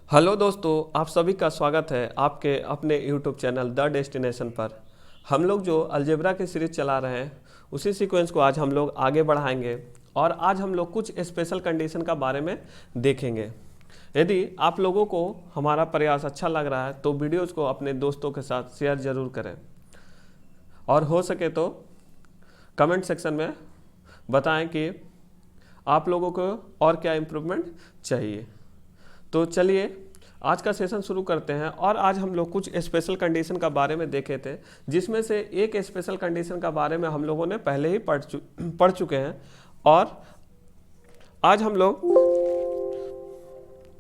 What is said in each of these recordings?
Hello दोस्तों, आप सभी का स्वागत है आपके अपने यूट्यूब चैनल द डेस्टिनेशन पर। हम लोग जो अलजेब्रा की सीरीज चला रहे हैं उसी सीक्वेंस को आज हम लोग आगे बढ़ाएंगे और आज हम लोग कुछ स्पेशल कंडीशन का बारे में देखेंगे। यदि आप लोगों को हमारा प्रयास अच्छा लग रहा है तो वीडियोज़ को अपने दोस्तों के साथ शेयर ज़रूर करें और हो सके तो कमेंट सेक्शन में बताएं कि आप लोगों को और क्या इम्प्रूवमेंट चाहिए। तो चलिए आज का सेशन शुरू करते हैं। और आज हम लोग कुछ स्पेशल कंडीशन का बारे में देखे थे, जिसमें से एक स्पेशल कंडीशन का बारे में हम लोगों ने पहले ही पढ़ चुके हैं। और आज हम लोग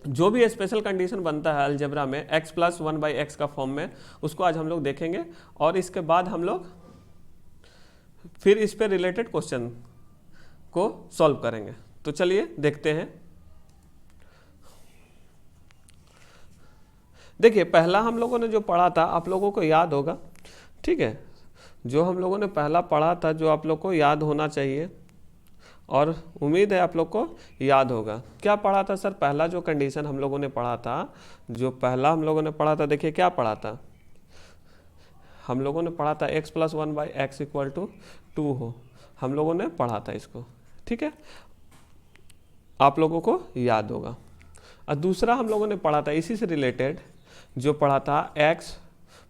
जो भी स्पेशल कंडीशन बनता है अलजेब्रा में x प्लस 1/x का फॉर्म में, उसको आज हम लोग देखेंगे और इसके बाद हम लोग फिर इस पे रिलेटेड क्वेश्चन को सॉल्व करेंगे। तो चलिए देखते हैं। देखिए, पहला हम लोगों ने जो पढ़ा था आप लोगों को याद होगा, ठीक है। जो हम लोगों ने पहला पढ़ा था जो आप लोग को याद होना चाहिए और उम्मीद है आप लोग को याद होगा। क्या पढ़ा था सर? पहला जो कंडीशन हम लोगों ने पढ़ा था, जो पहला हम लोगों ने पढ़ा था, देखिए क्या पढ़ा था। हम लोगों ने पढ़ा था x plus 1/x equal to 2 हो, हम लोगों ने पढ़ा था इसको, ठीक है। आप लोगों को याद होगा। और दूसरा हम लोगों ने पढ़ा था इसी से रिलेटेड, जो पढ़ा था x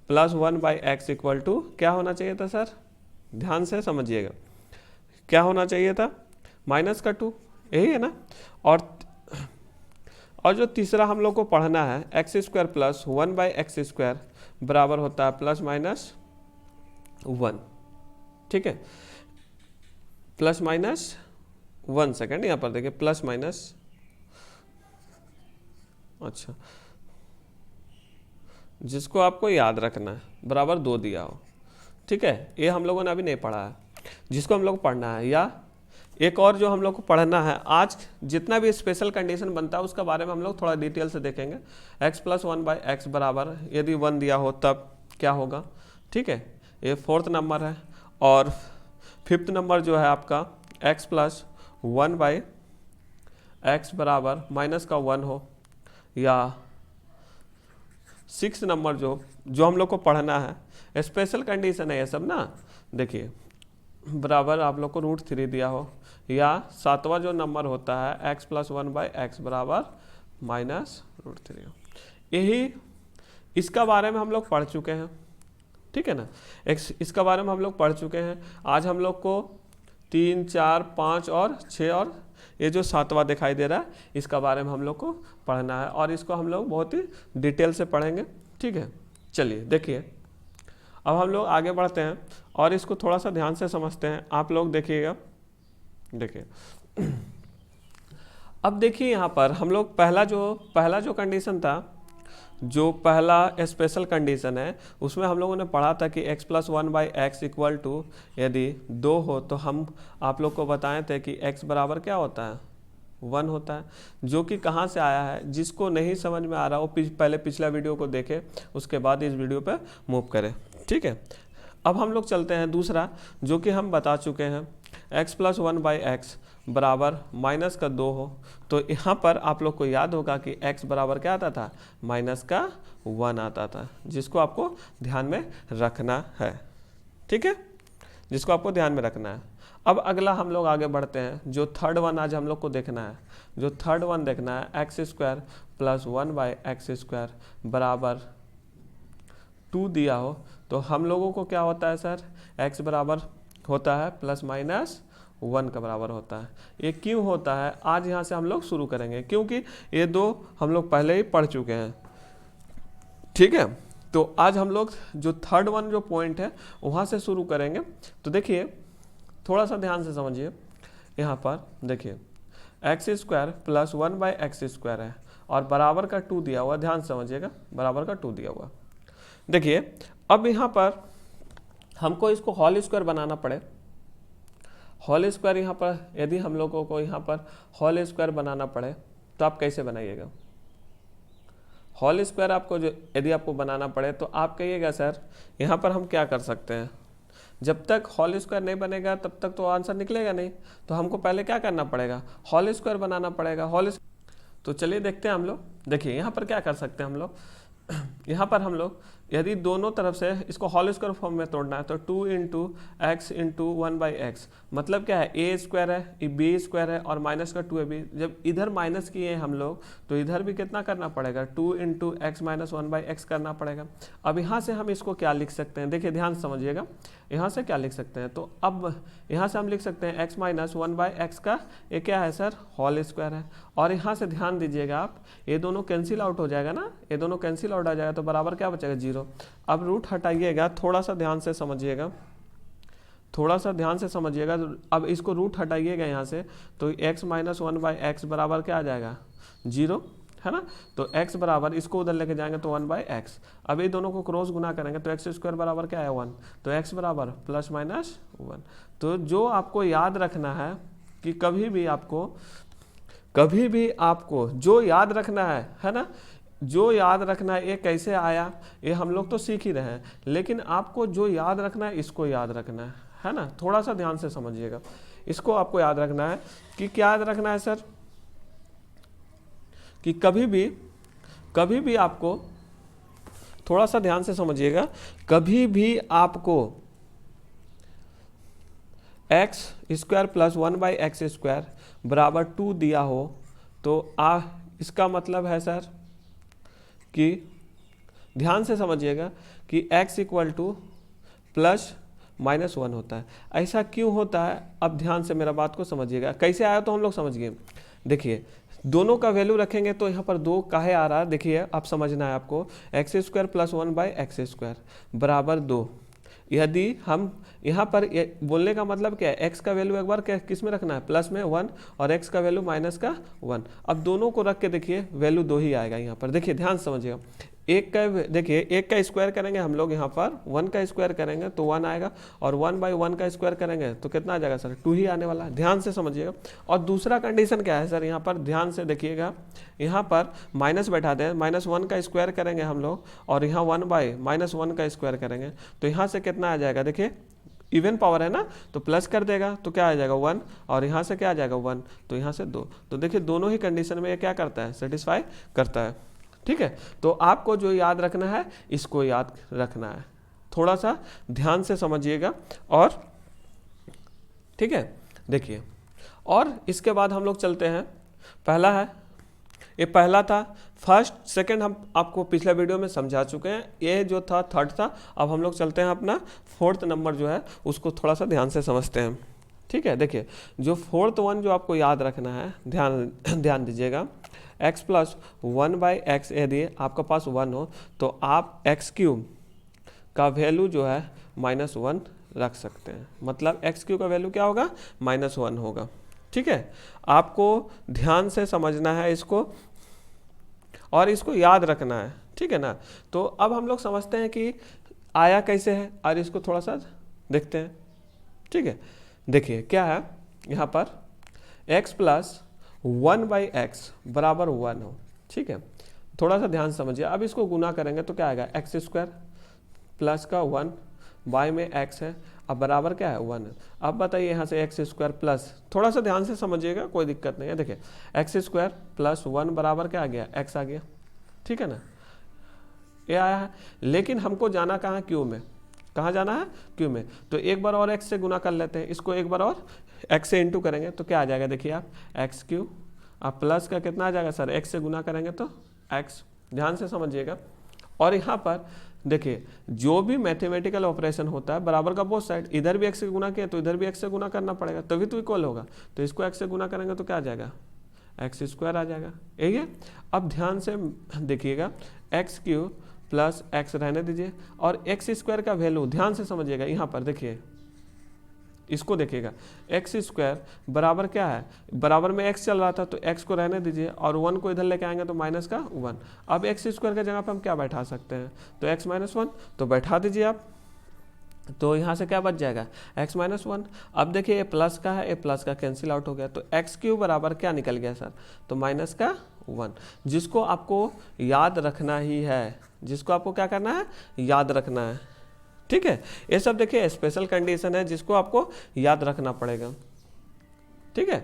plus 1/x equal to क्या होना चाहिए था सर? ध्यान से समझिएगा, क्या होना चाहिए था? -2, यही है ना। और जो तीसरा हम लोग को पढ़ना है x² प्लस 1/x² बराबर होता है ±1, ठीक है। ±1 सेकेंड, यहाँ पर देखिए प्लस माइनस, अच्छा, जिसको आपको याद रखना है बराबर 2 दिया हो, ठीक है। ये हम लोगों ने अभी नहीं पढ़ा है, जिसको हम लोग पढ़ना है। या एक और जो हम लोग को पढ़ना है, आज जितना भी स्पेशल कंडीशन बनता है उसका बारे में हम लोग थोड़ा डिटेल से देखेंगे। x प्लस 1/x बराबर यदि 1 दिया हो तब क्या होगा, ठीक है। ये 4th नंबर है। और 5th नंबर जो है आपका x प्लस 1/x बराबर -1 हो। या 6th नंबर जो हम लोग को पढ़ना है, स्पेशल कंडीशन है ये सब ना, देखिए बराबर आप लोग को √3 दिया हो। या 7वां जो नंबर होता है x प्लस 1/x बराबर -√3 हो। यही इसका बारे में हम लोग पढ़ चुके हैं, ठीक है ना। इसका बारे में हम लोग पढ़ चुके हैं। आज हम लोग को 3, 4, 5 और 6 और ये जो 7वां दिखाई दे रहा है, इसका बारे में हम लोग को पढ़ना है और इसको हम लोग बहुत ही डिटेल से पढ़ेंगे, ठीक है। चलिए देखिए, अब हम लोग आगे बढ़ते हैं और इसको थोड़ा सा ध्यान से समझते हैं। आप लोग देखिएगा, देखिए अब देखिए यहाँ पर हम लोग पहला जो कंडीशन था, जो पहला स्पेशल कंडीशन है, उसमें हम लोगों ने पढ़ा था कि x plus 1/x equal to यदि 2 हो तो हम आप लोग को बताए थे कि x बराबर क्या होता है, 1 होता है। जो कि कहाँ से आया है, जिसको नहीं समझ में आ रहा वो पहले पिछला वीडियो को देखे, उसके बाद इस वीडियो पर मूव करें, ठीक है। अब हम लोग चलते हैं दूसरा, जो कि हम बता चुके हैं x प्लस 1/x बराबर -2 हो। तो यहाँ पर आप लोग को याद होगा कि x बराबर क्या आता था, -1 आता था, जिसको आपको ध्यान में रखना है, ठीक है, जिसको आपको ध्यान में रखना है। अब अगला हम लोग आगे बढ़ते हैं। जो 3rd वन आज हम लोग को देखना है, जो 3rd वन देखना है x² प्लस 1/x² बराबर 2 दिया हो तो हम लोगों को क्या होता है सर, x बराबर होता है ±1 का बराबर होता है। ये क्यों होता है आज यहाँ से हम लोग शुरू करेंगे, क्योंकि ये 2 हम लोग पहले ही पढ़ चुके हैं, ठीक है। तो आज हम लोग जो 3rd वन जो पॉइंट है वहाँ से शुरू करेंगे। तो देखिए थोड़ा सा ध्यान से समझिए, यहाँ पर देखिए x² प्लस 1/x² है और बराबर का 2 दिया हुआ, ध्यान से समझिएगा, बराबर का 2 दिया हुआ। देखिए अब यहाँ पर हमको इसको होल स्क्वायर बनाना पड़े। होल स्क्वायर यहाँ पर यदि हम लोगों को यहाँ पर होल स्क्वायर बनाना पड़े तो आप कैसे बनाइएगा? होल स्क्वायर आपको यदि आपको बनाना पड़े तो आप कहिएगा सर यहाँ पर हम क्या कर सकते हैं, जब तक होल स्क्वायर नहीं बनेगा तब तक तो आंसर निकलेगा नहीं। तो हमको पहले क्या करना पड़ेगा, होल स्क्वायर बनाना पड़ेगा। तो चलिए देखते हैं हम लोग, देखिए यहाँ पर क्या कर सकते हैं हम लोग, यहाँ पर हम लोग यदि दोनों तरफ से इसको होल स्क्वायर फॉर्म में तोड़ना है तो 2 इंटू एक्स इंटू 1/x, मतलब क्या है ए स्क्वायर है, बी स्क्वायर है और माइनस का 2ab। जब इधर माइनस किए हम लोग तो इधर भी कितना करना पड़ेगा, 2 इंटू एक्स माइनस 1/x करना पड़ेगा। अब यहाँ से हम इसको क्या लिख सकते हैं, देखिए ध्यान समझिएगा, यहाँ से क्या लिख सकते हैं, तो अब यहाँ से हम लिख सकते हैं x माइनस 1/x का ये क्या है सर, होल स्क्वायर है। और यहाँ से ध्यान दीजिएगा आप, ये दोनों कैंसिल आउट हो जाएगा ना, ये दोनों कैंसिल आउट हो जाएगा तो बराबर क्या बचेगा, 0। अब रूट हटाइएगा, थोड़ा सा ध्यान से समझिएगा, थोड़ा सा ध्यान से समझिएगा। अब इसको रूट हटाइएगा यहाँ से तो x माइनस 1/x बराबर क्या आ जाएगा, 0, है ना। तो x बराबर, इसको उधर लेके जाएंगे तो 1/x। अब ये दोनों को क्रॉस गुना करेंगे तो x स्क्वायर बराबर क्या है, 1। तो x बराबर प्लस माइनस 1। तो जो आपको याद रखना है कि कभी भी आपको जो याद रखना है ना, जो याद रखना है, ये कैसे आया ये हम लोग तो सीख ही रहे हैं, लेकिन आपको जो याद रखना है इसको याद रखना है ना। थोड़ा सा ध्यान से समझिएगा, इसको आपको याद रखना है कि क्या याद रखना है सर, कि कभी भी आपको, थोड़ा सा ध्यान से समझिएगा, कभी भी आपको x square plus 1/x square बराबर 2 दिया हो तो इसका मतलब है सर कि ध्यान से समझिएगा कि x equal two plus minus 1 होता है। ऐसा क्यों होता है, अब ध्यान से मेरा बात को समझिएगा, कैसे आया तो हम लोग समझ गए। देखिए दोनों का वैल्यू रखेंगे तो यहाँ पर 2 काहे आ रहा है, देखिए आप समझना है आपको, x square plus 1/x square बराबर 2। यदि हम यहाँ पर बोलने का मतलब क्या है, x का वैल्यू एक बार किस में रखना है, प्लस में 1, और x का वैल्यू माइनस का 1। अब दोनों को रख के देखिए वैल्यू 2 ही आएगा यहाँ पर। देखिए ध्यान समझिएगा, एक का देखिए, एक का स्क्वायर करेंगे हम लोग, यहाँ पर 1 का स्क्वायर करेंगे तो 1 आएगा, और 1/1 का स्क्वायर करेंगे तो कितना आ जाएगा सर, 2 ही आने वाला है। ध्यान से समझिएगा। और दूसरा कंडीशन क्या है सर, यहाँ पर ध्यान से देखिएगा, यहाँ पर माइनस बैठा दें, -1 का स्क्वायर करेंगे हम लोग और यहाँ 1/-1 का स्क्वायर करेंगे तो यहाँ से कितना आ जाएगा, देखिए इवन पावर है ना, तो प्लस कर देगा तो क्या आ जाएगा 1, और यहाँ से क्या आ जाएगा 1, तो यहाँ से 2। तो देखिए दोनों ही कंडीशन में ये क्या करता है, सेटिस्फाई करता है। ठीक है, तो आपको जो याद रखना है इसको याद रखना है, थोड़ा सा ध्यान से समझिएगा। और ठीक है, देखिए, और इसके बाद हम लोग चलते हैं, पहला है, ये पहला था, फर्स्ट सेकंड हम आपको पिछले वीडियो में समझा चुके हैं, ये जो था थर्ड था। अब हम लोग चलते हैं अपना फोर्थ नंबर जो है उसको थोड़ा सा ध्यान से समझते हैं। ठीक है, देखिए जो फोर्थ वन जो आपको याद रखना है, ध्यान दीजिएगा, x प्लस 1/x यदि आपका पास 1 हो तो आप x³ का वैल्यू जो है -1 रख सकते हैं, मतलब x³ का वैल्यू क्या होगा, -1 होगा। ठीक है, आपको ध्यान से समझना है इसको और इसको याद रखना है, ठीक है ना। तो अब हम लोग समझते हैं कि आया कैसे है और इसको थोड़ा सा देखते हैं। ठीक है, देखिए क्या है, यहाँ पर x प्लस 1/x बराबर 1 हो। ठीक है, थोड़ा सा ध्यान समझिए। अब इसको गुना करेंगे तो क्या आएगा, एक्स स्क्वायर प्लस का 1, y में x है, अब बराबर क्या है 1 है। अब बताइए यहाँ से एक्स स्क्वायर प्लस, थोड़ा सा ध्यान से समझिएगा, कोई दिक्कत नहीं है। देखिए एक्स स्क्वायर प्लस 1 बराबर क्या आ गया, x आ गया। ठीक है ना, ये आया है, लेकिन हमको जाना कहाँ, क्यू में, कहाँ जाना है, क्यू में। तो एक बार और x से गुना कर लेते हैं, इसको एक बार और x से इंटू करेंगे तो क्या आ जाएगा, देखिए आप x³, अब प्लस का कितना आ जाएगा सर, x से गुना करेंगे तो x, ध्यान से समझिएगा। और यहाँ पर देखिए जो भी मैथमेटिकल ऑपरेशन होता है बराबर का बोथ साइड, इधर भी x से गुना किया तो इधर भी x से गुना करना पड़ेगा तभी तो इक्वल होगा। तो इसको x से गुना करेंगे तो क्या आ जाएगा, x² आ जाएगा, यही है। अब ध्यान से देखिएगा, x³ प्लस x रहने दीजिए, और x² का वैल्यू ध्यान से समझिएगा, यहाँ पर देखिए इसको देखिएगा, x² बराबर क्या है, बराबर में x चल रहा था तो x को रहने दीजिए और 1 को इधर लेके आएंगे तो माइनस का 1। अब x² की जगह पे हम क्या बैठा सकते हैं, तो x - 1 तो बैठा दीजिए आप, तो यहाँ से क्या बच जाएगा, x - 1। अब देखिए ये प्लस का है, ये प्लस का कैंसिल आउट हो गया, तो x³ बराबर क्या निकल गया सर, तो माइनस का 1, जिसको आपको याद रखना ही है, जिसको आपको क्या करना है, याद रखना है। ठीक है, ये सब देखिए स्पेशल कंडीशन है जिसको आपको याद रखना पड़ेगा। ठीक है,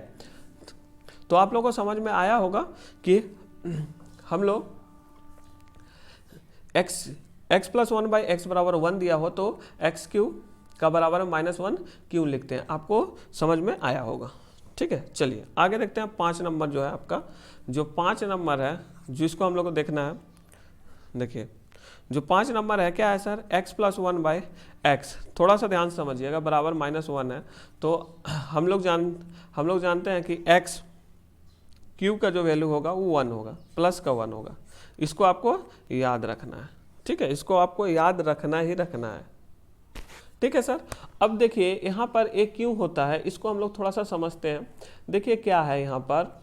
तो आप लोगों को समझ में आया होगा कि हम लोग x प्लस 1/x बराबर 1 दिया हो तो एक्स क्यू का बराबर -1 क्यों लिखते हैं, आपको समझ में आया होगा। ठीक है, चलिए आगे देखते हैं। 5 नंबर जो है आपका, जो 5 नंबर है जिसको हम लोग को देखना है, देखिए जो 5 नंबर है क्या है सर, x प्लस 1/x, थोड़ा सा ध्यान से समझिएगा, बराबर -1 है। तो हम लोग जानते हैं कि x क्यू का जो वैल्यू होगा वो 1 होगा, प्लस का 1 होगा। इसको आपको याद रखना है। ठीक है, इसको आपको याद रखना ही रखना है। ठीक है सर। अब देखिए यहाँ पर एक क्यों होता है, इसको हम लोग थोड़ा सा समझते हैं। देखिए क्या है यहाँ पर,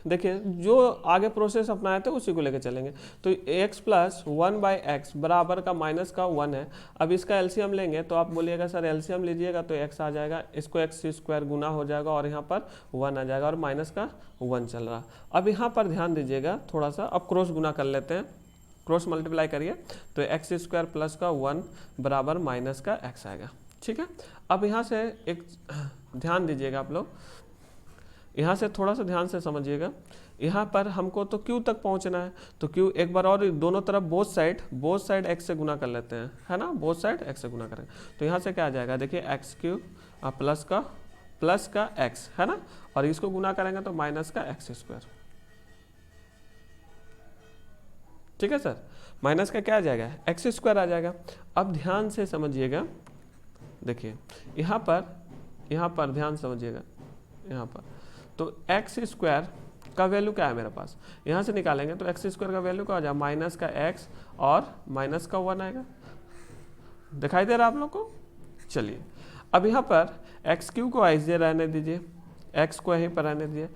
देखिए जो आगे प्रोसेस अपनाए थे उसी को लेकर चलेंगे। तो x प्लस 1/x बराबर का -1 है। अब इसका एलसीएम लेंगे तो आप बोलिएगा सर एलसीएम लीजिएगा तो x आ जाएगा, इसको x² गुना हो जाएगा और यहाँ पर 1 आ जाएगा और माइनस का 1 चल रहा। अब यहाँ पर ध्यान दीजिएगा थोड़ा सा, अब क्रॉस गुना कर लेते हैं, क्रॉस मल्टीप्लाई करिए तो x² प्लस का 1 बराबर माइनस का x आएगा। ठीक है, अब यहाँ से एक ध्यान दीजिएगा आप लोग, यहाँ से थोड़ा सा ध्यान से समझिएगा। यहाँ पर हमको तो q तक पहुँचना है, तो q एक बार और दोनों तरफ बोथ साइड x से गुना कर लेते हैं, है ना, बोथ साइड x से गुना करेंगे तो यहाँ से क्या आ जाएगा, देखिए x³ प्लस का x, है ना, और इसको गुना करेंगे तो माइनस का x²। ठीक है सर, माइनस का क्या आ जाएगा, x² आ जाएगा। अब ध्यान से समझिएगा, देखिए यहाँ पर ध्यान समझिएगा, यहाँ पर तो x² का वैल्यू क्या है मेरे पास, यहाँ से निकालेंगे तो x² का वैल्यू क्या आ जाएगा, माइनस का x और माइनस का 1 आएगा। दिखाई दे रहा है आप लोग को। चलिए अब यहाँ पर x³ को ऐसे रहने दीजिए, x को यहीं पर रहने दीजिए,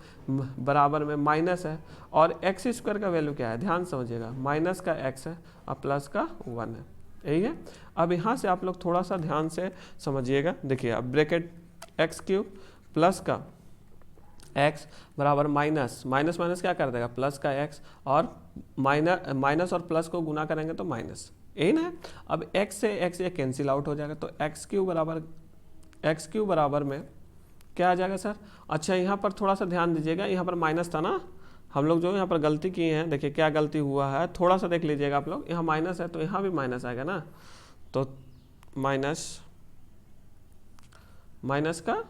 बराबर में माइनस है और x² का वैल्यू क्या है, ध्यान समझिएगा, माइनस का x है और प्लस का 1 है, यही है। अब यहाँ से आप लोग थोड़ा सा ध्यान से समझिएगा, देखिए अब ब्रैकेट x³ प्लस का x बराबर माइनस क्या कर देगा, प्लस का x और माइनस और प्लस को गुना करेंगे तो माइनस, यही ना है। अब x से x ये कैंसिल आउट हो जाएगा तो x³ बराबर में क्या आ जाएगा सर। अच्छा यहाँ पर थोड़ा सा ध्यान दीजिएगा, यहाँ पर माइनस था ना, हम लोग जो यहाँ पर गलती किए हैं, देखिए क्या गलती हुआ है, थोड़ा सा देख लीजिएगा आप लोग, यहाँ माइनस है तो यहाँ भी माइनस आएगा ना, तो माइनस का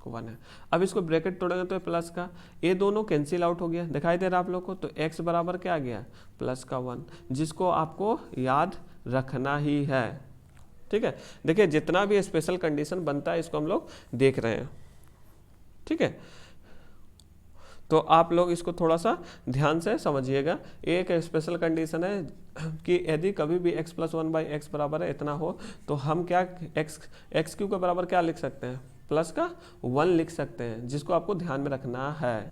1 है। अब इसको ब्रैकेट तोड़ेंगे तो प्लस का, ये दोनों कैंसिल आउट हो गया, दिखाई दे रहा है आप लोग को। तो x बराबर क्या आ गया, प्लस का 1, जिसको आपको याद रखना ही है। ठीक है, देखिए जितना भी स्पेशल कंडीशन बनता है इसको हम लोग देख रहे हैं। ठीक है, तो आप लोग इसको थोड़ा सा ध्यान से समझिएगा। एक स्पेशल कंडीशन है कि यदि कभी भी x प्लस 1/x बराबर है इतना हो तो हम क्या x³ के बराबर क्या लिख सकते हैं, प्लस का 1 लिख सकते हैं, जिसको आपको ध्यान में रखना है।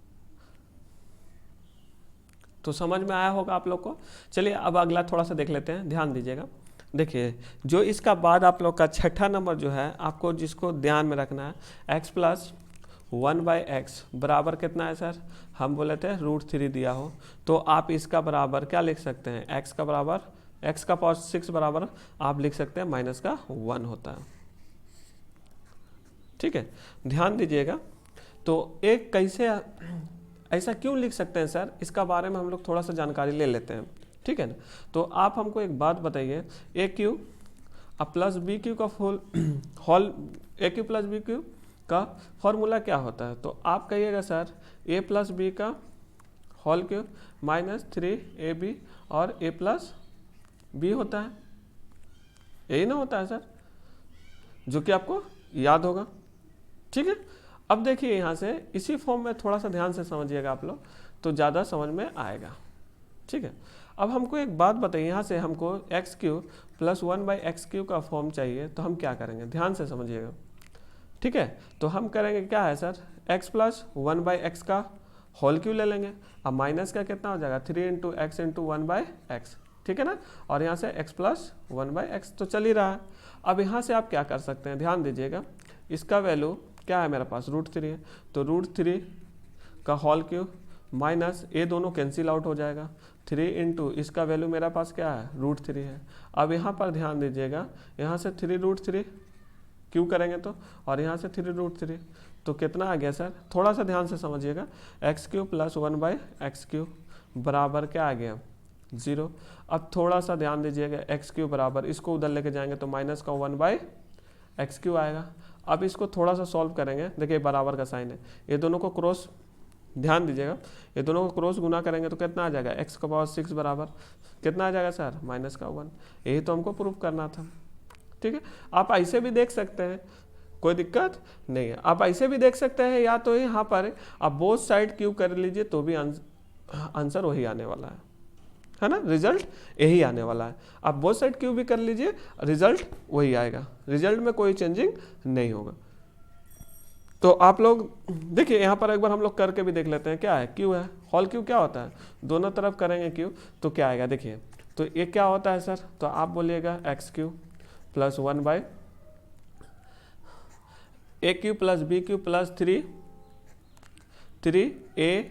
तो समझ में आया होगा आप लोग को। चलिए अब अगला थोड़ा सा देख लेते हैं, ध्यान दीजिएगा। देखिए जो इसका बाद आप लोग का छठा नंबर जो है, आपको जिसको ध्यान में रखना है, x प्लस 1/x बराबर कितना है सर, हम बोले थे √3 दिया हो, तो आप इसका बराबर क्या लिख सकते हैं, x का बराबर x का पावर 6 बराबर आप लिख सकते हैं माइनस का 1 होता है। ठीक है, ध्यान दीजिएगा। तो एक कैसे ऐसा क्यों लिख सकते हैं सर, इसका बारे में हम लोग थोड़ा सा जानकारी ले लेते हैं। ठीक है ना, तो आप हमको एक बात बताइए, AQ प्लस BQ का AQ प्लस BQ का फॉर्मूला क्या होता है, तो आप कहिएगा सर A प्लस B का होल क्यूब माइनस 3AB और A प्लस B होता है, यही ना होता है सर, जो कि आपको याद होगा। ठीक है, अब देखिए यहाँ से इसी फॉर्म में थोड़ा सा ध्यान से समझिएगा आप लोग, तो ज़्यादा समझ में आएगा। ठीक है, अब हमको एक बात बताइए, यहाँ से हमको x³ प्लस 1/x³ का फॉर्म चाहिए, तो हम क्या करेंगे, ध्यान से समझिएगा। ठीक है, तो हम करेंगे क्या है सर, x प्लस 1/x का होल क्यूब ले लेंगे, अब माइनस का कितना हो जाएगा 3 × x × 1/x, ठीक है ना, और यहाँ से x प्लस 1/x तो चल ही रहा है। अब यहाँ से आप क्या कर सकते हैं, ध्यान दीजिएगा, इसका वैल्यू क्या है मेरे पास √3 है, तो √3 का होल क्यूब माइनस ये दोनों कैंसिल आउट हो जाएगा, 3 × इसका वैल्यू मेरा पास क्या है √3 है। अब यहाँ पर ध्यान दीजिएगा, यहाँ से 3√3 क्यों करेंगे तो, और यहाँ से 3√3 तो कितना आ गया सर, थोड़ा सा ध्यान से समझिएगा, x³ प्लस 1/x³ बराबर क्या आ गया 0। अब थोड़ा सा ध्यान दीजिएगा, एक्स क्यू बराबर, इसको उधर लेके जाएंगे तो माइनस का 1/x³ आएगा। अब इसको थोड़ा सा सॉल्व करेंगे, देखिए बराबर का साइन है, ये दोनों को क्रॉस, ध्यान दीजिएगा, ये दोनों को क्रॉस गुना करेंगे तो कितना आ जाएगा, x⁻6 बराबर कितना आ जाएगा सर, माइनस का 1। यही तो हमको प्रूफ करना था। ठीक है, आप ऐसे भी देख सकते हैं, कोई दिक्कत नहीं है, आप ऐसे भी देख सकते हैं, या तो यहाँ पर आप बोथ साइड क्यूब कर लीजिए तो भी आंसर वही आने वाला है ना, रिजल्ट यही आने वाला है। आप बोथ साइड क्यूब भी कर लीजिए, रिजल्ट वही आएगा, रिजल्ट में कोई चेंजिंग नहीं होगा। तो आप लोग देखिए यहाँ पर एक बार हम लोग करके भी देख लेते हैं, क्या है, क्यू है, होल क्यू क्या होता है, दोनों तरफ करेंगे क्यू तो क्या आएगा, देखिए तो ये क्या होता है सर, तो आप बोलिएगा x³ + 1/a³ + b³ + 3a,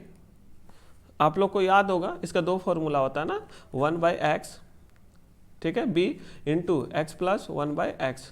आप लोग को याद होगा इसका 2 फॉर्मूला होता है ना, 1/x, ठीक है, b × x + 1/x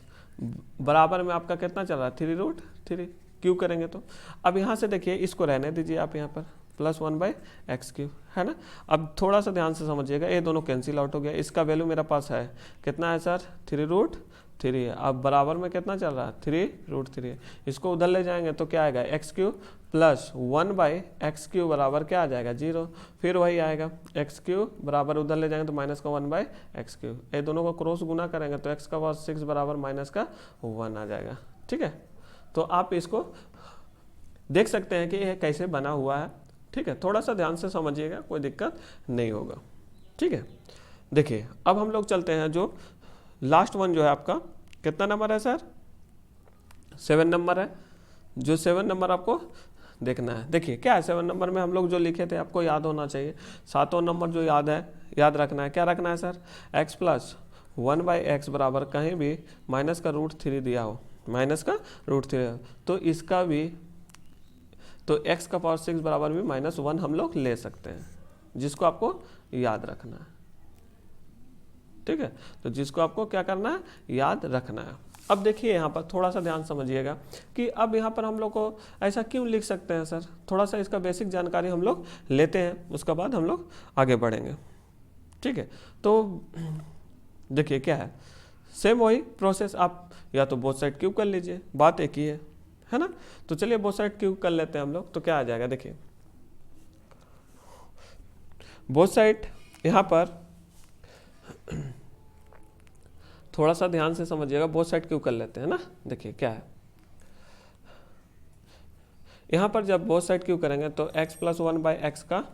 बराबर में आपका कितना चल रहा है, 3√3 क्यू करेंगे तो। अब यहाँ से देखिए इसको रहने दीजिए आप यहाँ पर, +1/x³ है ना। अब थोड़ा सा ध्यान से समझिएगा, ये दोनों कैंसिल आउट हो गया, इसका वैल्यू मेरा पास है कितना है सर, 3√3 है। अब बराबर में कितना चल रहा है, 3√3 है। इसको उधर ले जाएंगे तो क्या आएगा, x³ + 1/x³ बराबर क्या आ जाएगा, 0। फिर वही आएगा, x³ बराबर उधर ले जाएंगे तो माइनस का 1/x³, ये दोनों को क्रॉस गुना करेंगे तो x⁻6 बराबर माइनस का 1 आ जाएगा। ठीक है, तो आप इसको देख सकते हैं कि यह कैसे बना हुआ है। ठीक है, थोड़ा सा ध्यान से समझिएगा, कोई दिक्कत नहीं होगा। ठीक है, देखिए अब हम लोग चलते हैं, जो लास्ट वन जो है आपका कितना नंबर है सर, 7 नंबर है। जो 7 नंबर आपको देखना है, देखिए क्या है 7 नंबर में हम लोग जो लिखे थे आपको याद होना चाहिए। 7वां नंबर जो याद रखना है, क्या रखना है सर, x + 1/x बराबर कहीं भी माइनस का √3 दिया हो, माइनस का √3, तो इसका भी तो x⁻6 बराबर भी -1 हम लोग ले सकते हैं, जिसको आपको याद रखना है। ठीक है, तो जिसको आपको क्या करना है, याद रखना है। अब देखिए यहाँ पर थोड़ा सा ध्यान समझिएगा कि अब यहाँ पर हम लोग को ऐसा क्यों लिख सकते हैं सर, थोड़ा सा इसका बेसिक जानकारी हम लोग लेते हैं, उसके बाद हम लोग आगे बढ़ेंगे। ठीक है, तो देखिए क्या है, सेम वही प्रोसेस, आप या तो बोथ साइड क्यूब कर लीजिए, बात एक ही है ना। तो चलिए बोथ साइड क्यूब कर लेते हैं हम लोग, तो क्या आ जाएगा, देखिए बोथ साइड यहाँ पर थोड़ा सा ध्यान से समझिएगा, बोथ साइड क्यूब कर लेते हैं ना। देखिए क्या है, यहाँ पर जब बोथ साइड क्यूब करेंगे तो x + 1/x का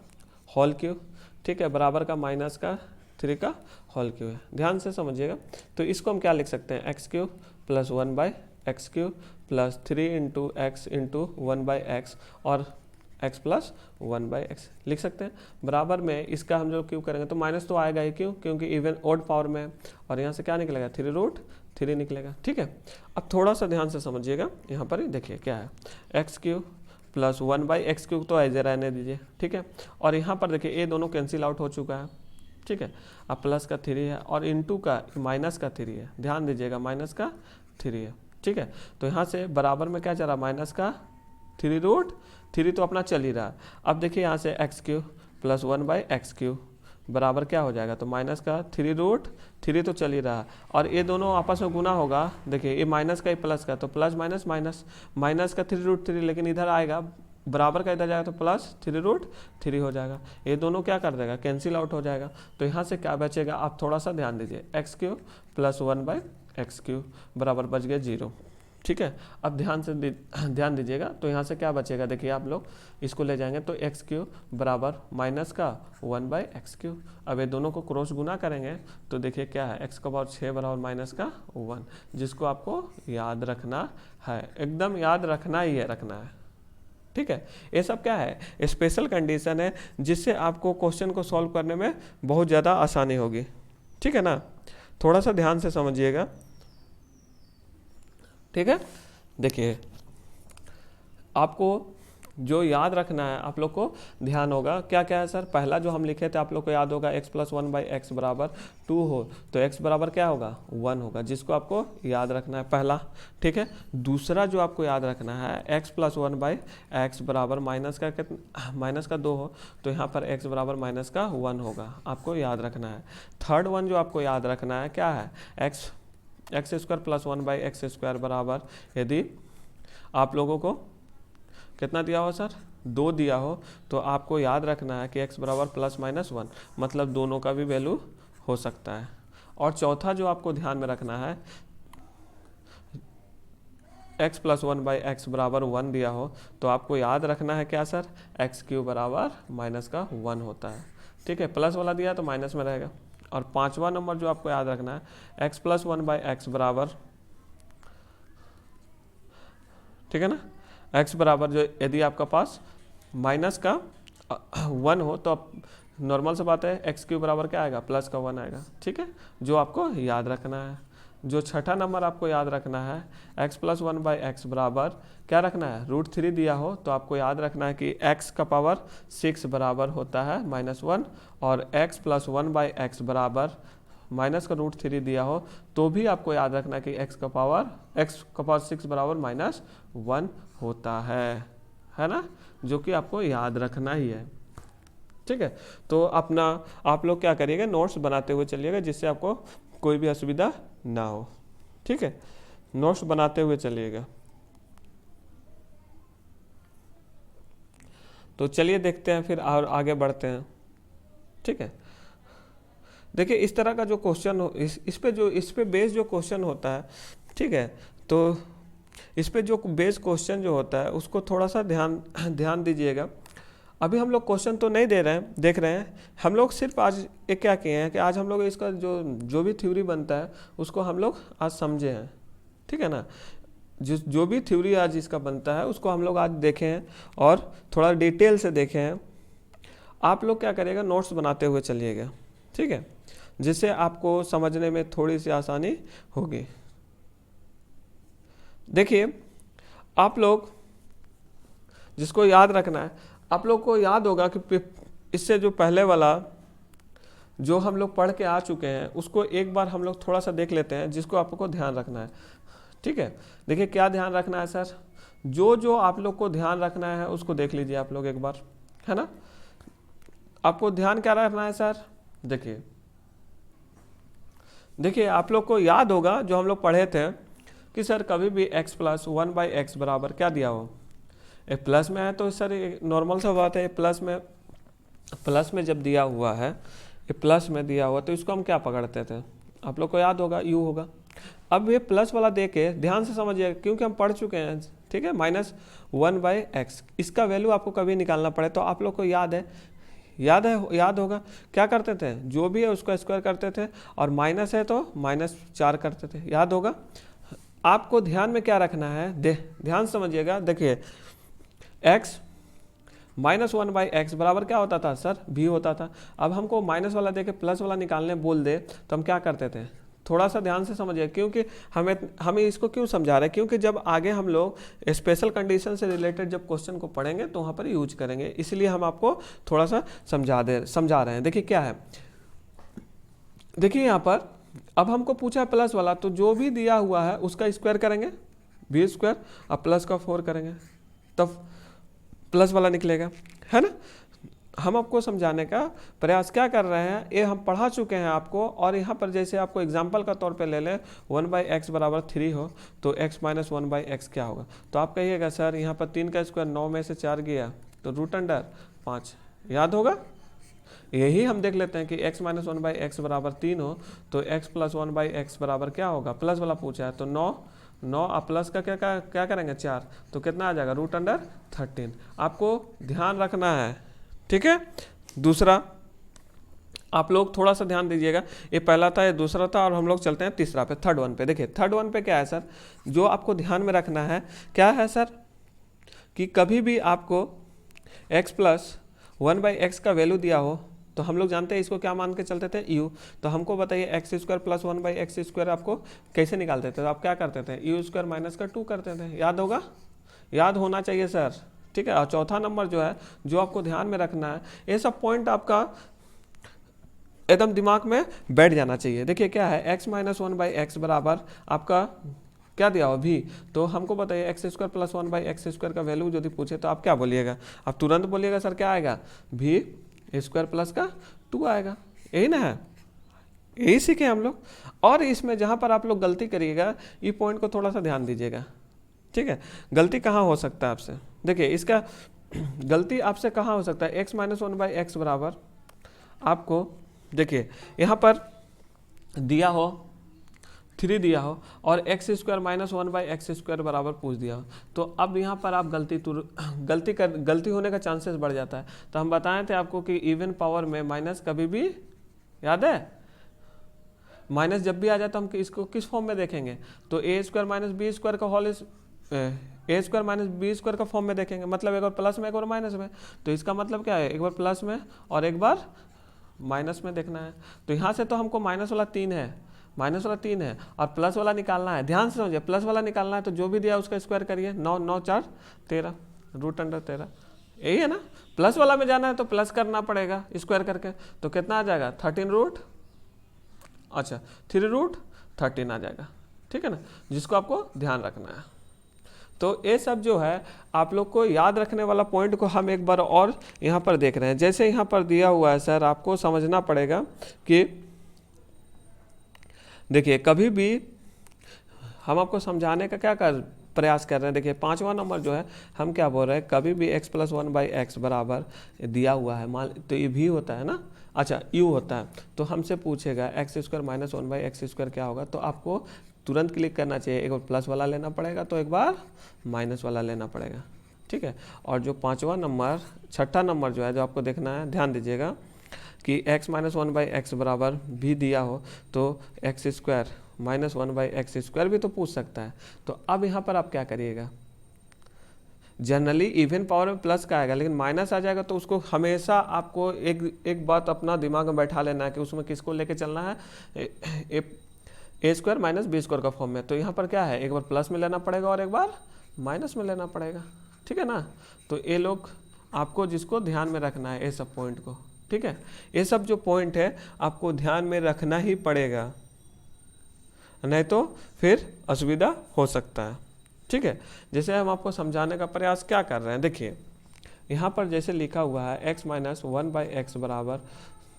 होल क्यूब, ठीक है, बराबर का माइनस का 3 का होल क्यूब है। ध्यान से समझिएगा, तो इसको हम क्या लिख सकते हैं, x³ + 1/x³ + 3 × x × 1/x और x + 1/x लिख सकते हैं। बराबर में इसका हम जो क्यूब करेंगे तो माइनस तो आएगा ही, क्यों, क्योंकि इवन ऑड पावर में है, और यहाँ से क्या निकलेगा, 3√3 निकलेगा। ठीक है, अब थोड़ा सा ध्यान से समझिएगा, यहाँ पर ही देखिए क्या है, x³ + 1/x³ तो ऐसे रहने दीजिए। ठीक है, और यहाँ पर देखिए ये दोनों कैंसिल आउट हो चुका है। ठीक है, अब प्लस का 3 है और इनटू का माइनस का 3 है, ध्यान दीजिएगा माइनस का 3 है। ठीक है, तो यहाँ से बराबर में क्या चला, माइनस का 3√3 तो अपना चल ही रहा है। अब देखिए यहाँ से x³ + 1/x³ बराबर क्या हो जाएगा, तो माइनस का 3√3 तो चल ही रहा है, और ये दोनों आपस में गुना होगा। देखिए ये माइनस का ही प्लस का, तो प्लस माइनस माइनस, माइनस का 3√3, लेकिन इधर आएगा बराबर का, इधर जाएगा तो प्लस 3√3 हो जाएगा। ये दोनों क्या कर देगा, कैंसिल आउट हो जाएगा। तो यहाँ से क्या बचेगा, आप थोड़ा सा ध्यान दीजिए, x³ + 1/x³ बराबर बच गया 0। ठीक है, अब ध्यान दीजिएगा, तो यहाँ से क्या बचेगा, देखिए आप लोग इसको ले जाएंगे तो x³ बराबर माइनस का 1/x³। अब ये दोनों को क्रॉस गुना करेंगे तो देखिए क्या है, x⁻6 बराबर माइनस का 1, जिसको आपको याद रखना है, एकदम याद रखना ही है, रखना है। ठीक है, ये सब क्या है, स्पेशल कंडीशन है, जिससे आपको क्वेश्चन को सॉल्व करने में बहुत ज़्यादा आसानी होगी। ठीक है ना, थोड़ा सा ध्यान से समझिएगा। ठीक है, देखिए आपको जो याद रखना है आप लोग को ध्यान होगा क्या क्या है सर। पहला जो हम लिखे थे आप लोग को याद होगा x + 1/x बराबर 2 हो तो x बराबर क्या होगा 1 होगा, जिसको आपको याद रखना है पहला। ठीक है, दूसरा जो आपको याद रखना है x + 1/x बराबर -2 हो तो यहाँ पर x बराबर -1 होगा, आपको याद रखना है। थर्ड वन जो आपको याद रखना है क्या है, x² + 1/x² बराबर, यदि आप लोगों को कितना दिया हो सर 2 दिया हो तो आपको याद रखना है कि x बराबर +-1, मतलब दोनों का भी वैल्यू हो सकता है। और चौथा जो आपको ध्यान में रखना है, x + 1/x बराबर 1 दिया हो तो आपको याद रखना है क्या सर, x³ बराबर -1 होता है। ठीक है, प्लस वाला दिया तो माइनस में रहेगा। और पांचवा नंबर जो आपको याद रखना है, x + 1/x बराबर, ठीक है ना, x बराबर जो यदि आपका पास -1 हो तो अब नॉर्मल से बात है x³ बराबर क्या आएगा +1 आएगा। ठीक है, जो आपको याद रखना है। जो छठा नंबर आपको याद रखना है, x + 1/x बराबर क्या रखना है, √3 दिया हो तो आपको याद रखना है कि x का पावर 6 बराबर होता है -1, और x + 1/x बराबर -√3 दिया हो तो भी आपको याद रखना है कि x का पावर 6 बराबर -1 होता है ना, जो कि आपको याद रखना ही है। ठीक है, तो अपना आप लोग क्या करिएगा, नोट्स बनाते हुए चलिएगा जिससे आपको कोई भी असुविधा ना हो। ठीक है, नोट्स बनाते हुए चलिएगा। तो चलिए देखते हैं फिर और आगे बढ़ते हैं। ठीक है, देखिए इस तरह का जो क्वेश्चन हो, इस पे बेस जो क्वेश्चन होता है, ठीक है, तो इस पे जो बेस क्वेश्चन जो होता है उसको थोड़ा सा ध्यान दीजिएगा। अभी हम लोग क्वेश्चन तो नहीं देख रहे हैं, हम लोग सिर्फ आज एक क्या किए हैं कि आज हम लोग इसका जो भी थ्योरी बनता है उसको हम लोग आज समझे हैं। ठीक है ना, जो भी थ्योरी आज इसका बनता है उसको हम लोग आज देखे हैं और थोड़ा डिटेल से देखे हैं। आप लोग क्या करिएगा, नोट्स बनाते हुए चलिएगा। ठीक है, जिससे आपको समझने में थोड़ी सी आसानी होगी। देखिए आप लोग जिसको याद रखना है, आप लोग को याद होगा कि इससे जो पहले वाला जो हम लोग पढ़ के आ चुके हैं उसको एक बार हम लोग थोड़ा सा देख लेते हैं, जिसको आपको ध्यान रखना है। ठीक है, देखिए क्या ध्यान रखना है सर, जो आप लोग को ध्यान रखना है उसको देख लीजिए आप लोग एक बार, है ना। आपको ध्यान क्या रखना है सर, देखिए आप लोग को याद होगा जो हम लोग पढ़े थे कि सर कभी भी x + 1/x बराबर क्या दिया हो, एक प्लस में है तो सर नॉर्मल सा बात है, प्लस में जब दिया हुआ है, ये प्लस में दिया हुआ तो इसको हम क्या पकड़ते थे, आप लोग को याद होगा u होगा। अब ये प्लस वाला दे के ध्यान से समझिए क्योंकि हम पढ़ चुके हैं। ठीक है, -1/x इसका वैल्यू आपको कभी निकालना पड़े तो आप लोग को याद होगा क्या करते थे, जो भी है उसको स्क्वायर करते थे और माइनस है तो -4 करते थे, याद होगा। आपको ध्यान में क्या रखना है, ध्यान समझिएगा। देखिए x -1/x बराबर क्या होता था सर, v होता था। अब हमको माइनस वाला देके प्लस वाला निकालने बोल दे तो हम क्या करते थे, थोड़ा सा ध्यान से समझिए क्योंकि हमें इसको क्यों समझा रहे हैं, क्योंकि जब आगे हम लोग स्पेशल कंडीशन से रिलेटेड जब क्वेश्चन को पढ़ेंगे तो वहाँ पर यूज करेंगे, इसलिए हम आपको थोड़ा सा समझा रहे हैं। देखिए क्या है, देखिए यहाँ पर अब हमको पूछा है प्लस वाला, तो जो भी दिया हुआ है उसका स्क्वायर करेंगे v², अब प्लस का 4 करेंगे तब प्लस वाला निकलेगा, है ना। हम आपको समझाने का प्रयास क्या कर रहे हैं, ये हम पढ़ा चुके हैं आपको। और यहाँ पर जैसे आपको एग्जांपल का तौर पे ले लें 1/x बराबर 3 हो तो x - 1/x क्या होगा, तो आप कहिएगा सर यहाँ पर 3 का स्क्वायर 9 में से 4 गया तो √5, याद होगा। यही हम देख लेते हैं कि x - 1/x बराबर 3 हो तो x + 1/x बराबर क्या होगा, प्लस वाला पूछा है तो 9 आप प्लस का क्या करेंगे 4, तो कितना आ जाएगा √13। आपको ध्यान रखना है। ठीक है, दूसरा आप लोग थोड़ा सा ध्यान दीजिएगा, ये पहला था, ये दूसरा था, और हम लोग चलते हैं तीसरा पे, थर्ड वन पे। देखिए थर्ड वन पे क्या है सर, जो आपको ध्यान में रखना है क्या है सर, कि कभी भी आपको x + 1/x का वैल्यू दिया हो तो हम लोग जानते हैं इसको क्या मान के चलते थे, u। तो हमको बताइए x² + 1/x² आपको कैसे निकालते थे, तो आप क्या करते थे, u² - 2 करते थे, याद होगा, याद होना चाहिए सर। ठीक है। और चौथा नंबर जो है, जो आपको ध्यान में रखना है, ये सब पॉइंट आपका एकदम दिमाग में बैठ जाना चाहिए। देखिए क्या है, x minus one by x बराबर आपका क्या दिया हो भी, तो हमको बताइए x square plus one by x square का वैल्यू यदि पूछे तो आप क्या बोलिएगा, आप तुरंत बोलिएगा सर क्या आएगा, भी स्क्वायर प्लस का 2 आएगा, यही ना है, यही सीखे हम लोग। और इसमें जहाँ पर आप लोग गलती करिएगा, ये पॉइंट को थोड़ा सा ध्यान दीजिएगा, ठीक है। गलती कहाँ हो सकता है आपसे, देखिए इसका गलती आपसे कहाँ हो सकता है, x minus one by x बराबर आपको देखिए यहाँ पर दिया हो 3 दिया हो और x square minus one by x square बराबर पूछ दिया हो, तो अब यहाँ पर आप गलती होने का चांसेस बढ़ जाता है। तो हम बताए थे आपको कि इवन पावर में माइनस कभी भी, याद है, माइनस जब भी आ जाए तो हम इसको किस फॉर्म में देखेंगे, तो ए स्क्वायर माइनस बी स्क्वायर का होल ए स्क्वायर माइनस बी स्क्वायर का फॉर्म में देखेंगे, मतलब एक बार प्लस में एक बार माइनस में। तो इसका मतलब क्या है, एक बार प्लस में और एक बार माइनस में देखना है। तो यहाँ से तो हमको माइनस वाला 3 है और प्लस वाला निकालना है, ध्यान से समझिए, प्लस वाला निकालना है तो जो भी दिया उसका स्क्वायर करिए, 9 9 4 13 रूट अंडर 13, यही है ना। प्लस वाला में जाना है तो प्लस करना पड़ेगा स्क्वायर करके, तो कितना आ जाएगा 13 रूट, अच्छा 3 रूट 13 आ जाएगा, ठीक है ना, जिसको आपको ध्यान रखना है। तो ये सब जो है आप लोग को याद रखने वाला पॉइंट को हम एक बार और यहाँ पर देख रहे हैं। जैसे यहाँ पर दिया हुआ है सर, आपको समझना पड़ेगा कि देखिए कभी भी हम आपको समझाने का क्या प्रयास कर रहे हैं। देखिए 5वां नंबर जो है हम क्या बोल रहे हैं, कभी भी x plus one by x बराबर दिया हुआ है, मान तो ये भी होता है ना, अच्छा u होता है, तो हमसे पूछेगा x square minus one by x square क्या होगा, तो आपको तुरंत क्लिक करना चाहिए, एक बार प्लस वाला लेना पड़ेगा तो एक बार माइनस वाला लेना पड़ेगा, ठीक है। और जो 5वां नंबर, 6ठा नंबर जो है, जो आपको देखना है, ध्यान दीजिएगा कि x minus one by x बराबर भी दिया हो तो x square minus one by x square भी तो पूछ सकता है। तो अब यहाँ पर आप क्या करिएगा, जनरली इवन पावर में प्लस का आएगा, लेकिन माइनस आ जाएगा तो उसको हमेशा आपको एक बात अपना दिमाग में बैठा लेना है कि उसमें किसको लेके चलना है, ए स्क्वायर माइनस बी स्क्वायर का फॉर्म में। तो यहाँ पर क्या है, एक बार प्लस में लेना पड़ेगा और एक बार माइनस में लेना पड़ेगा, ठीक है ना। तो ये लोग आपको जिसको ध्यान में रखना है ये सब पॉइंट को, ठीक है, ये सब जो पॉइंट है आपको ध्यान में रखना ही पड़ेगा, नहीं तो फिर असुविधा हो सकता है, ठीक है। जैसे हम आपको समझाने का प्रयास क्या कर रहे हैं, देखिए यहाँ पर जैसे लिखा हुआ है x minus one by x बराबर,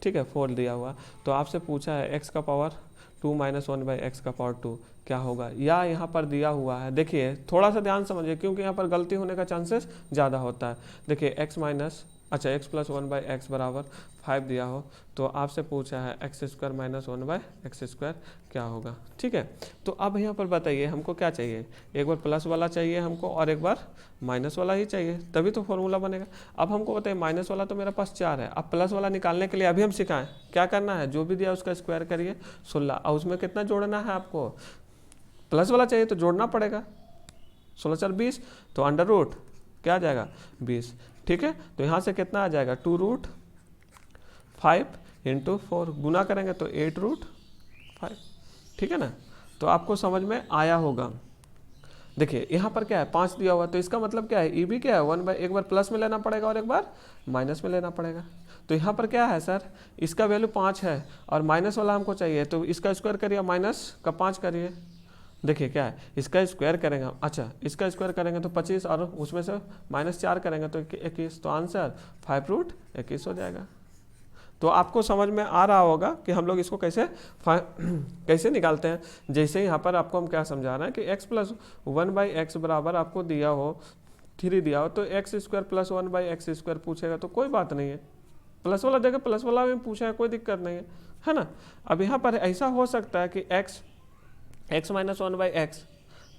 ठीक है, 4 दिया हुआ, तो आपसे पूछा है x का power 2 minus one by x का पावर 2 क्या होगा, या यहाँ पर दिया हुआ है, देखिए थोड़ा सा ध्यान समझिए क्योंकि यहाँ पर गलती होने का चांसेस ज़्यादा होता है। देखिए x माइनस, अच्छा x plus one by x बराबर 5 दिया हो, तो आपसे पूछा है x square minus one by x square क्या होगा, ठीक है। तो अब यहाँ पर बताइए हमको क्या चाहिए, एक बार प्लस वाला चाहिए हमको और एक बार माइनस वाला ही चाहिए, तभी तो फॉर्मूला बनेगा। अब हमको बताइए माइनस वाला तो मेरे पास 4 है, अब प्लस वाला निकालने के लिए अभी हम सिखाएं क्या करना है, जो भी दिया उसका स्क्वायर करिए 16, और उसमें कितना जोड़ना है आपको, प्लस वाला चाहिए तो जोड़ना पड़ेगा, 16 4 20, तो अंडर रूट क्या आ जाएगा 20, ठीक है। तो यहाँ से कितना आ जाएगा 2 रूट 5 इंटू 4, गुना करेंगे तो 8 रूट 5, ठीक है ना। तो आपको समझ में आया होगा। देखिए यहाँ पर क्या है 5 दिया हुआ, तो इसका मतलब क्या है, ई भी क्या है 1 बाई, एक बार प्लस में लेना पड़ेगा और एक बार माइनस में लेना पड़ेगा। तो यहाँ पर क्या है सर, इसका वैल्यू 5 है और माइनस वाला हमको चाहिए, तो इसका स्क्वायर करिए, माइनस का 5 करिए, देखिए क्या है, इसका स्क्वायर करेंगे, अच्छा इसका स्क्वायर करेंगे तो 25 और उसमें से माइनस 4 करेंगे तो 21, तो आंसर 5 रूट 21 हो जाएगा। तो आपको समझ में आ रहा होगा कि हम लोग इसको कैसे निकालते हैं। जैसे यहाँ पर आपको हम क्या समझा रहे हैं कि x plus one by x बराबर आपको दिया हो 3 दिया हो, तो x square plus one by x square पूछेगा तो कोई बात नहीं है, प्लस वाला देगा, प्लस वाला में पूछा है, कोई दिक्कत नहीं है ना। अब यहाँ पर ऐसा हो सकता है कि x minus one by x,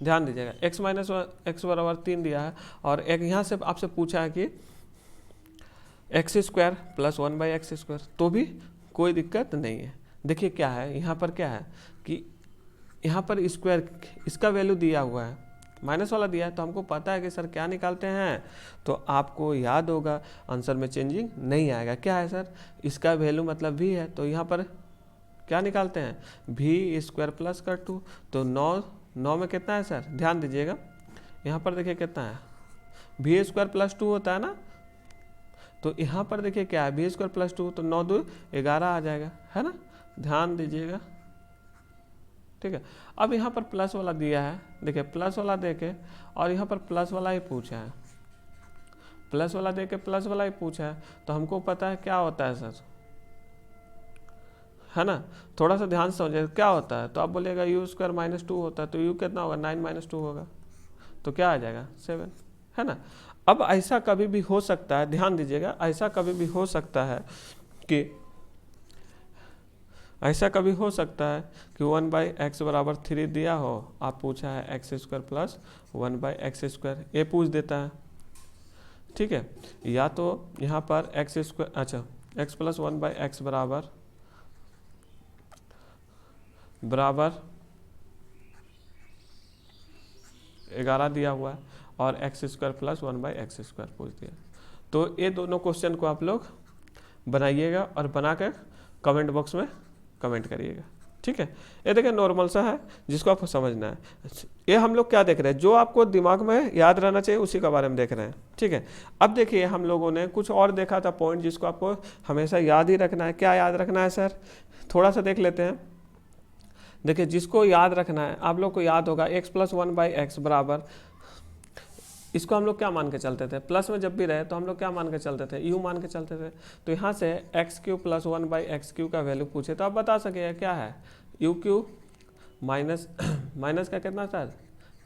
ध्यान दीजिएगा, एक्स माइनस एक्स बराबर 3 दिया है और एक यहाँ से आपसे पूछा है कि x square plus one by x square, तो भी कोई दिक्कत नहीं है। देखिए क्या है यहाँ पर, क्या है कि यहाँ पर स्क्वायर इसका वैल्यू दिया हुआ है, माइनस वाला दिया है, तो हमको पता है कि सर क्या निकालते हैं, तो आपको याद होगा आंसर में चेंजिंग नहीं आएगा। क्या है सर, इसका वैल्यू मतलब भी है, तो यहाँ पर क्या निकालते हैं, भी स्क्वायर प्लस का 2, तो 9 में कितना है सर, ध्यान दीजिएगा यहाँ पर देखिए कितना है बी स्क्वायर प्लस 2 होता है ना, तो यहाँ पर देखिए क्या है, बी स्क्वायर प्लस 2, तो 9 2 11 आ जाएगा, है ना, ध्यान दीजिएगा। ठीक है, अब यहाँ पर प्लस वाला दिया है, देखिए प्लस वाला देके और यहाँ पर प्लस वाला ही पूछा है, प्लस वाला देके प्लस वाला ही पूछा है, तो हमको पता है क्या होता है सर, है ना, थोड़ा सा ध्यान से समझिए क्या होता है। तो आप बोलिएगा यू स्क्वायर माइनस 2 होता है, तो यू कितना होगा, 9 माइनस 2 होगा, तो क्या आ जाएगा 7, है ना। अब ऐसा कभी भी हो सकता है, ध्यान दीजिएगा, ऐसा कभी भी हो सकता है कि ऐसा कभी हो सकता है कि 1/x बराबर 3 दिया हो, आप पूछा है x square plus 1/x square, ये पूछ देता है, ठीक है, या तो यहाँ पर एक्स स्क्वायर, अच्छा x प्लस 1/x बराबर 11 दिया हुआ है और x square plus 1/x square पूछ दिया। तो ये दोनों क्वेश्चन को आप लोग बनाइएगा और बनाकर कमेंट बॉक्स में कमेंट करिएगा, ठीक है। ये देखिए नॉर्मल सा है जिसको आपको समझना है। ये हम लोग क्या देख रहे हैं, जो आपको दिमाग में याद रहना चाहिए उसी के बारे में देख रहे हैं, ठीक है। अब देखिए हम लोगों ने कुछ और देखा था पॉइंट जिसको आपको हमेशा याद ही रखना है। क्या याद रखना है सर, थोड़ा सा देख लेते हैं। देखिए जिसको याद रखना है, आप लोग को याद होगा x प्लस 1/x बराबर, इसको हम लोग क्या मान के चलते थे, प्लस में जब भी रहे तो हम लोग क्या मान के चलते थे, u मान के चलते थे। तो यहाँ से x³ प्लस 1/x³ का वैल्यू पूछे तो आप बता सके क्या है, u³ माइनस माइनस का कितना सर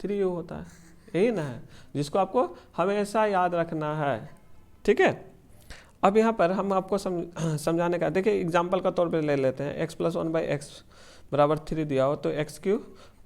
3u होता है, यही ना है जिसको आपको हमेशा याद रखना है, ठीक है। अब यहाँ पर हम आपको समझाने का, देखिए एग्जाम्पल का तौर पर ले लेते हैं, x प्लस 1/x बराबर 3 दिया हो तो x³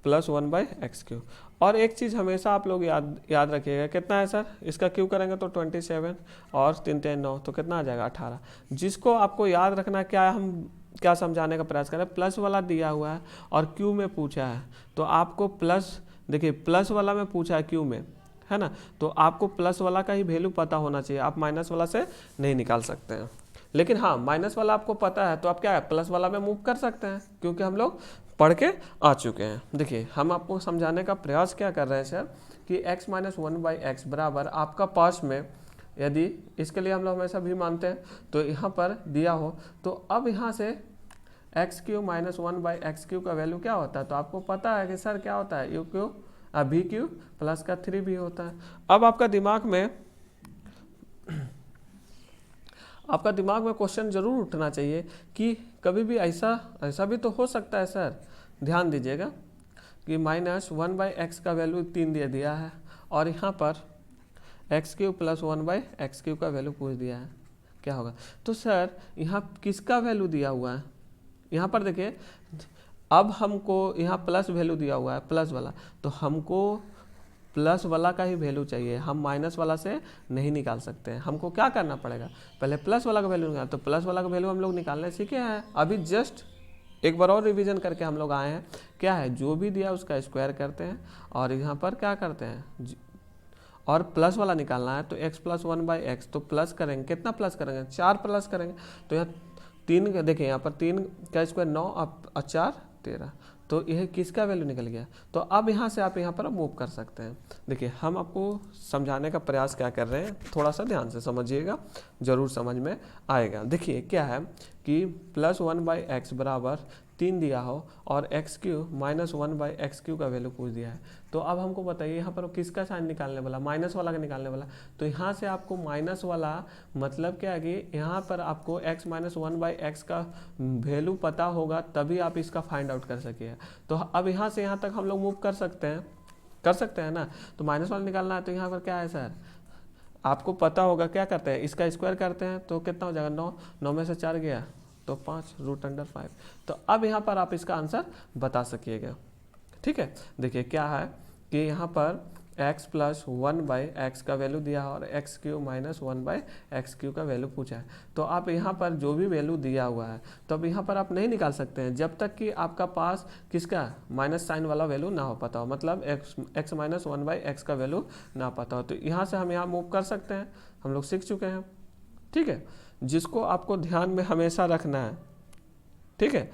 प्लस 1/x³। और एक चीज़ हमेशा आप लोग याद रखिएगा, कितना है सर, इसका क्यू करेंगे तो 27 और 3 3 9, तो कितना आ जाएगा 18। जिसको आपको याद रखना है, क्या हम क्या समझाने का प्रयास करें, प्लस वाला दिया हुआ है और क्यू में पूछा है, तो आपको प्लस, देखिए प्लस वाला में पूछा है क्यू में, है ना, तो आपको प्लस वाला का ही वैल्यू पता होना चाहिए, आप माइनस वाला से नहीं निकाल सकते हैं। लेकिन हाँ माइनस वाला आपको पता है तो आप क्या है प्लस वाला में मूव कर सकते हैं, क्योंकि हम लोग पढ़ के आ चुके हैं। देखिए हम आपको समझाने का प्रयास क्या कर रहे हैं सर कि x माइनस 1/x बराबर आपका पास में, यदि इसके लिए हम लोग हमेशा भी मानते हैं तो यहाँ पर दिया हो, तो अब यहाँ से x³ माइनस 1/x³ का वैल्यू क्या होता है, तो आपको पता है कि सर क्या होता है u³ v³ प्लस का 3 भी होता है। अब आपका दिमाग में क्वेश्चन जरूर उठना चाहिए कि कभी भी ऐसा भी तो हो सकता है सर, ध्यान दीजिएगा कि माइनस 1/x का वैल्यू 3 दे दिया है और यहाँ पर x³ प्लस 1/x³ का वैल्यू पूछ दिया है, क्या होगा। तो सर यहाँ किसका वैल्यू दिया हुआ है, यहाँ पर देखिए अब हमको यहाँ प्लस वैल्यू दिया हुआ है प्लस वाला, तो हमको प्लस वाला का ही वैल्यू चाहिए, हम माइनस वाला से नहीं निकाल सकते हैं। हमको क्या करना पड़ेगा, पहले प्लस वाला का वैल्यू निकाल, तो प्लस वाला का वैल्यू हम लोग निकालने सीखे हैं, अभी जस्ट एक बार और रिवीजन करके हम लोग आए हैं। क्या है, जो भी दिया उसका स्क्वायर करते हैं और यहाँ पर क्या करते हैं, और प्लस वाला निकालना है तो x प्लस 1/x, तो प्लस करेंगे, कितना प्लस करेंगे 4 प्लस करेंगे, तो यहाँ 3, देखिए यहाँ पर 3 का स्क्वायर 9 और 4 13, तो यह किसका वैल्यू निकल गया। तो अब यहाँ से आप यहाँ पर मूव कर सकते हैं। देखिए हम आपको समझाने का प्रयास क्या कर रहे हैं, थोड़ा सा ध्यान से समझिएगा, जरूर समझ में आएगा। देखिए क्या है कि प्लस 1/x बराबर 3 दिया हो और x³ माइनस 1/x³ का वैल्यू पूछ दिया है, तो अब हमको बताइए यहाँ पर किसका साइन निकालने वाला, माइनस वाला का निकालने वाला। तो यहाँ से आपको माइनस वाला मतलब क्या है कि यहाँ पर आपको x माइनस 1/x का वैल्यू पता होगा तभी आप इसका फाइंड आउट कर सकिए। तो अब यहाँ से यहाँ तक हम लोग मूव कर सकते हैं ना। तो माइनस वाला निकालना है तो यहाँ पर क्या है सर, आपको पता होगा क्या करते हैं, इसका स्क्वायर करते हैं तो कितना हो जाएगा 9, 9 में से 4 गया तो 5 √5। तो अब यहाँ पर आप इसका आंसर बता सकिएगा, ठीक है। देखिए क्या है कि यहाँ पर x प्लस 1/x का वैल्यू दिया है और x³ माइनस 1/x³ का वैल्यू पूछा है, तो आप यहाँ पर जो भी वैल्यू दिया हुआ है तो अब यहाँ पर आप नहीं निकाल सकते हैं जब तक कि आपका पास किसका माइनस साइन वाला वैल्यू ना हो पता हो, मतलब x माइनस 1/x का वैल्यू ना पता हो। तो यहाँ से हम यहाँ मूव कर सकते हैं, हम लोग सीख चुके हैं, ठीक है, जिसको आपको ध्यान में हमेशा रखना है, ठीक है।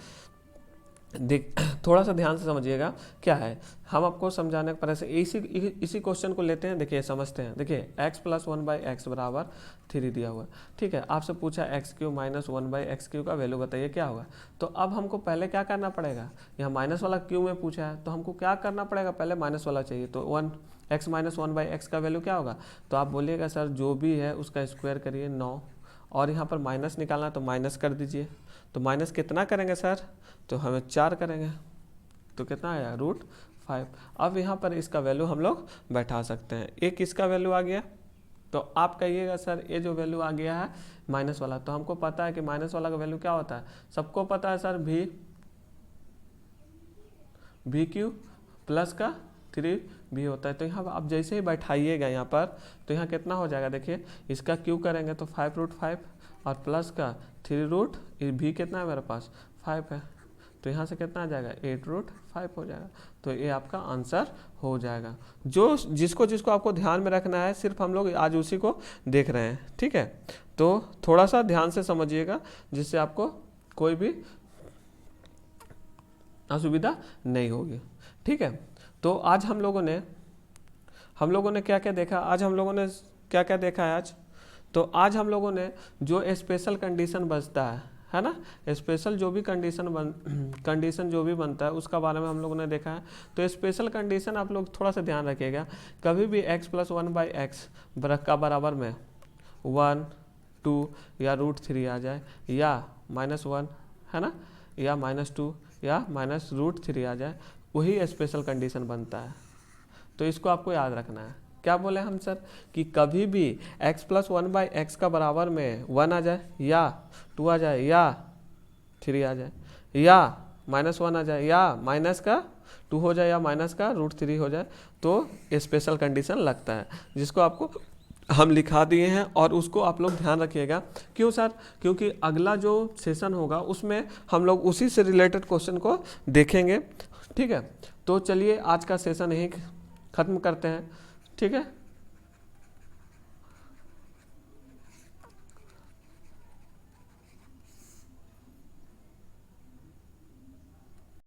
देख थोड़ा सा ध्यान से समझिएगा क्या है। हम आपको समझाने पर ऐसे इसी क्वेश्चन को लेते हैं, देखिए समझते हैं। देखिए x प्लस 1/x बराबर 3 दिया हुआ है, ठीक है। आपसे पूछा x³ माइनस 1/x³ का वैल्यू बताइए क्या होगा। तो अब हमको पहले क्या करना पड़ेगा, यहाँ माइनस वाला क्यू में पूछा है तो हमको क्या करना पड़ेगा, पहले माइनस वाला चाहिए। तो 1x माइनस 1/x का वैल्यू क्या होगा, तो आप बोलिएगा सर जो भी है उसका स्क्वायर करिए 9, और यहाँ पर माइनस निकालना तो माइनस कर दीजिए। तो माइनस कितना करेंगे सर, तो हमें 4 करेंगे, तो कितना आया √5। अब यहाँ पर इसका वैल्यू हम लोग बैठा सकते हैं। एक इसका वैल्यू आ गया, तो आप कहिएगा सर ये जो वैल्यू आ गया है माइनस वाला, तो हमको पता है कि माइनस वाला का वैल्यू क्या होता है, सबको पता है सर VQ प्लस का 3B होता है। तो यहाँ आप जैसे ही बैठाइएगा यहाँ पर, तो यहाँ कितना हो जाएगा, देखिए इसका Q करेंगे तो 5√5 और प्लस का 3 भी कितना है मेरे पास 5 है, तो यहाँ से कितना आ जाएगा 8√5 हो जाएगा। तो ये आपका आंसर हो जाएगा। जो जिसको आपको ध्यान में रखना है, सिर्फ हम लोग आज उसी को देख रहे हैं, ठीक है। तो थोड़ा सा ध्यान से समझिएगा जिससे आपको कोई भी असुविधा नहीं होगी, ठीक है। तो आज हम लोगों ने क्या क्या देखा, आज हम लोगों ने क्या क्या देखा है आज। तो आज हम लोगों ने जो स्पेशल कंडीशन बचता है ना, स्पेशल जो भी कंडीशन जो भी बनता है उसका बारे में हम लोगों ने देखा है। तो स्पेशल कंडीशन आप लोग थोड़ा सा ध्यान रखिएगा, कभी भी x प्लस 1/x का बराबर में 1, 2 या √3 आ जाए, या -1 है ना, या -2 या -√3 आ जाए, वही स्पेशल कंडीशन बनता है। तो इसको आपको याद रखना है। क्या बोले हम सर कि कभी भी x प्लस 1/x का बराबर में 1 आ जाए, या 2 आ जाए, या 3 आ जाए, या -1 आ जाए, या माइनस का 2 हो जाए, या माइनस का √3 हो जाए, तो स्पेशल कंडीशन लगता है, जिसको आपको हम लिखा दिए हैं। और उसको आप लोग ध्यान रखिएगा। क्यों सर, क्योंकि अगला जो सेशन होगा उसमें हम लोग उसी से रिलेटेड क्वेश्चन को देखेंगे, ठीक है। तो चलिए आज का सेशन यहीं ख़त्म करते हैं, ठीक है।